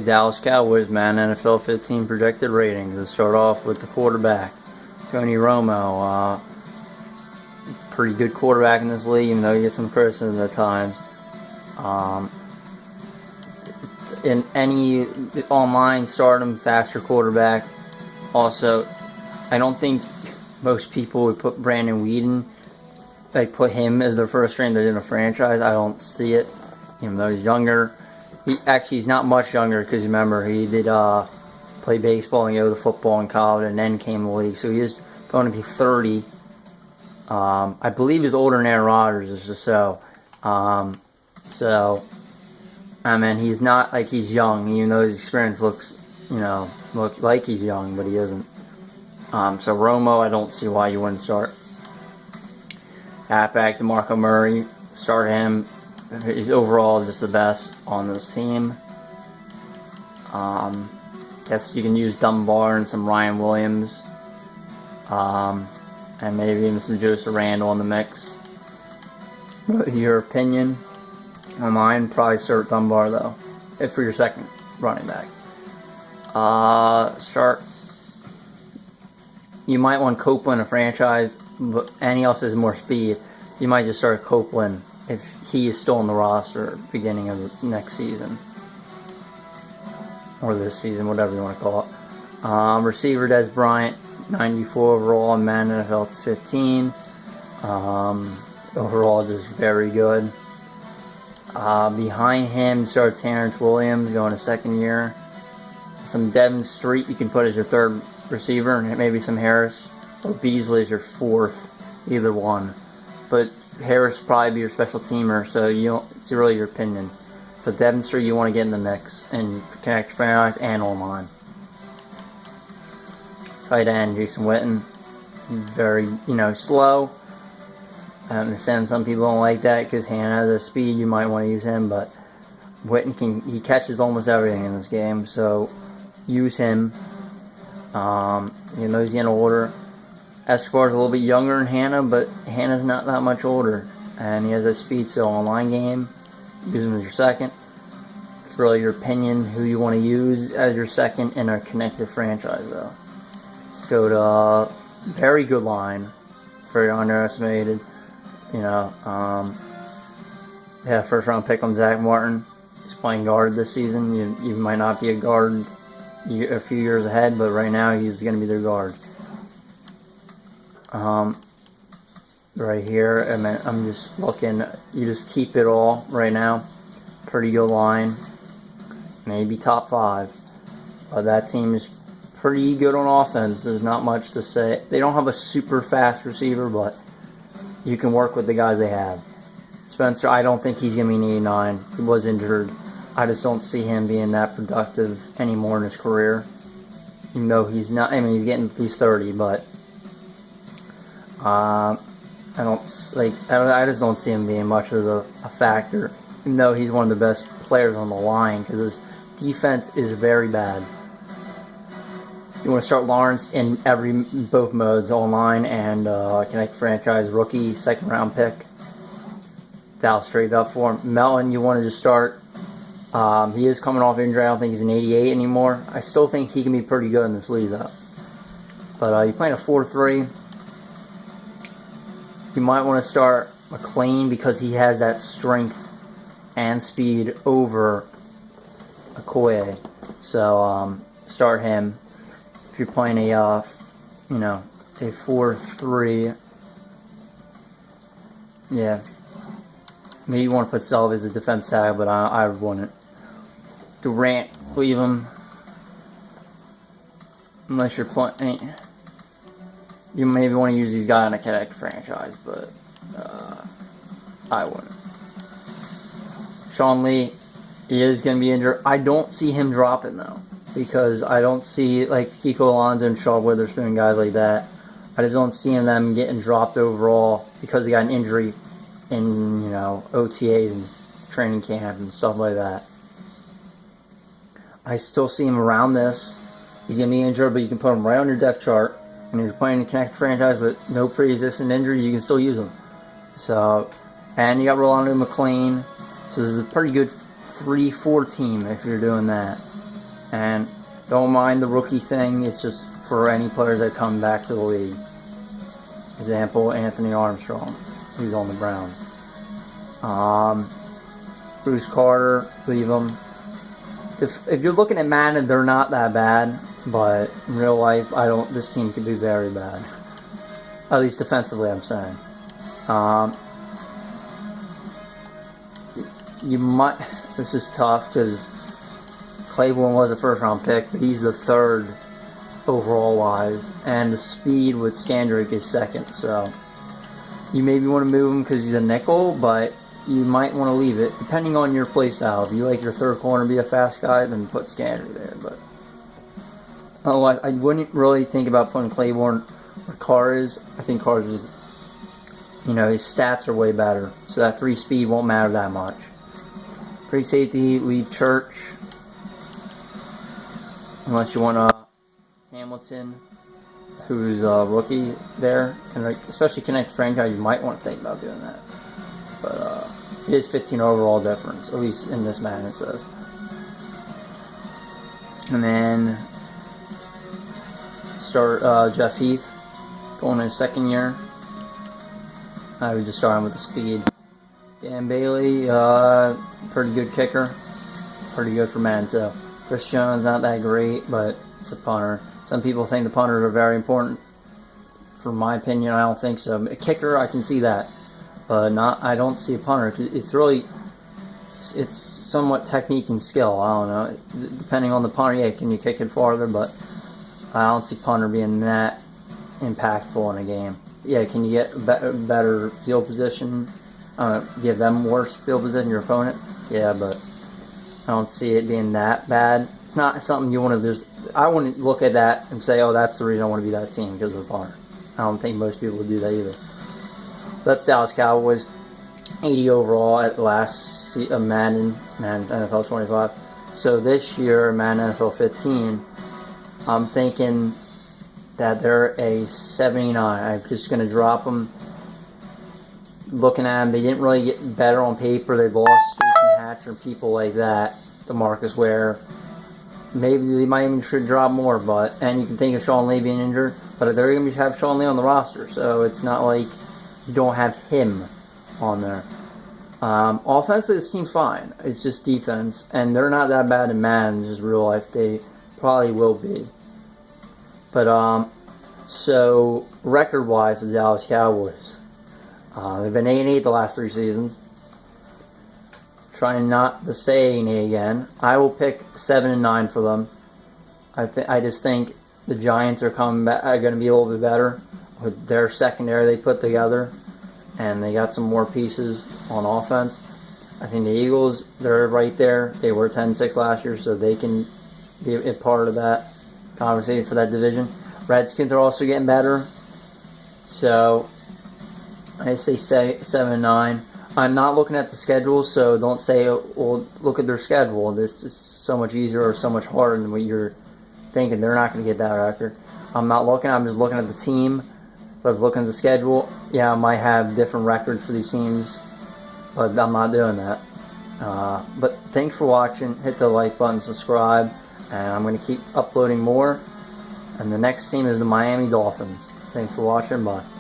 Dallas Cowboys, man, NFL 15 projected ratings. Let's start off with the quarterback, Tony Romo. Pretty good quarterback in this league, even though he gets some criticism at times. In any online stardom, faster quarterback. Also, I don't think most people would put Brandon Weeden, put him as their first string in a franchise. I don't see it, even though he's younger. He's not much younger, because remember, he did play baseball and go to football in college and then came to the league. So he is going to be 30. I believe he's older than Aaron Rodgers, he's not like he's young, even though his experience looks like he's young, but he isn't. So Romo, I don't see why you wouldn't start. Halfback DeMarco Murray, start him. He's overall just the best on this team. Guess you can use Dunbar and some Ryan Williams. And maybe even some Joseph Randall in the mix. What your opinion? On mine, probably start Dunbar though, if for your second running back. You might want Copeland, a franchise, and he also has more speed. You might just start Copeland if he is still on the roster beginning of next season. Or this season, whatever you want to call it. Receiver Des Bryant, 94 overall in Madden NFL 15. Overall, just very good. Behind him starts Terrence Williams, going to second year. Some Devin Street you can put as your third receiver, and maybe some Harris or Beasley as your fourth, either one. But Harris will probably be your special teamer, so it's really your opinion. So Devin Street you want to get in the mix and connect franchise and online. Tight end Jason Witten, very slow. I understand some people don't like that because Hannah has a speed. You might want to use him, but Witten he catches almost everything in this game, so use him. He's getting older. Escobar's a little bit younger than Hannah, but Hannah's not that much older, and he has that speed. So online game, use him as your second. It's really your opinion who you want to use as your second in a connected franchise, though. Go to very good line, very underestimated. First round pick on Zach Martin. He's playing guard this season. You might not be a guard a few years ahead, but right now he's going to be their guard. Right here, I'm just looking. You just keep it all right now. Pretty good line. Maybe top 5. But that team is pretty good on offense. There's not much to say. They don't have a super fast receiver, but you can work with the guys they have. Spencer, I don't think he's going to be an 89. He was injured. I just don't see him being that productive anymore in his career. Even though he's not, he's 30, but I just don't see him being much of a factor. Even though he's one of the best players on the line, because his defense is very bad. You want to start Lawrence in both modes, online and connect franchise rookie, second round pick. Dallas straight up for him. Melton, you want to just start. He is coming off injury. I don't think he's an 88 anymore. I still think he can be pretty good in this league, though. But you're playing a 4-3. You might want to start McLean because he has that strength and speed over Okoye. So start him. If you're playing a 4-3, yeah. Maybe you want to put Selva as a defense tag, but I wouldn't. Durant, leave him. Unless you're playing. You maybe want to use these guys in a connect franchise, but I wouldn't. Sean Lee, he is going to be injured. I don't see him dropping, though. Because I don't see, Kiko Alonso and Shaw Witherspoon, guys like that. I just don't see them getting dropped overall because they got an injury in, OTAs and training camp and stuff like that. I still see him around this. He's going to be injured, but you can put him right on your depth chart. And if you're playing a connected franchise with no pre-existing injuries, you can still use him. So, and you got Rolando McLean. So this is a pretty good 3-4 team if you're doing that. And don't mind the rookie thing. It's just for any players that come back to the league. Example, Anthony Armstrong, who's on the Browns. Bruce Carter, leave him. If you're looking at Madden, they're not that bad, but in real life, this team could be very bad. At least defensively, I'm saying. You might. This is tough because Claiborne was a first-round pick, but he's the third overall wise, and the speed with Skandrick is second. So you maybe want to move him because he's a nickel, but you might want to leave it depending on your play style. If you like your third corner to be a fast guy, then put Skandrick there. But I wouldn't really think about putting Claiborne where Carr is. I think Carr's is, his stats are way better, so that 3 speed won't matter that much. Free safety, leave Church. Unless you want Hamilton, who's a rookie there. Especially connect franchise, you might want to think about doing that. But it is 15 overall difference, at least in this Madden it says. And then start Jeff Heath, going in his second year. I would just start him with the speed. Dan Bailey, pretty good kicker. Pretty good for Madden too. Chris Jones, not that great, but it's a punter. Some people think the punters are very important. For my opinion, I don't think so. A kicker, I can see that, but I don't see a punter. It's somewhat technique and skill. I don't know. Depending on the punter, yeah, can you kick it farther? But I don't see punter being that impactful in a game. Yeah, can you get better field position? Give them worse field position, your opponent? Yeah, but I don't see it being that bad. It's not something you want to just. I wouldn't look at that and say, oh, that's the reason I want to be that team because of the punter. I don't think most people would do that either. That's Dallas Cowboys. 80 overall at last Madden NFL 25. So this year, Madden NFL 15, I'm thinking that they're a 79. I'm just going to drop them. Looking at them, they didn't really get better on paper. They've lost Jason Hatcher and people like that. DeMarcus Ware. Maybe they might even should drop more, and you can think of Sean Lee being injured, but they're going to have Sean Lee on the roster, so it's not like you don't have him on there. Offensively, this team's fine. It's just defense, and they're not that bad in Madden, just real life. They probably will be. But, so, record-wise, the Dallas Cowboys. They've been 8-8 the last 3 seasons. Trying not to say 8-8 again. I will pick 7-9 for them. I just think the Giants are going to be a little bit better with their secondary they put together, and they got some more pieces on offense. I think the Eagles, they're right there. They were 10-6 last year, so they can be a part of that conversation for that division. Redskins are also getting better. So I say 7-9. I'm not looking at the schedule, so don't say, well, look at their schedule. This is so much easier or so much harder than what you're thinking. They're not going to get that record. I'm not looking. I'm just looking at the team. If I was looking at the schedule, yeah, I might have different records for these teams, but I'm not doing that. But thanks for watching. Hit the like button, subscribe, and I'm going to keep uploading more. And the next team is the Miami Dolphins. Thanks for watching. Bye.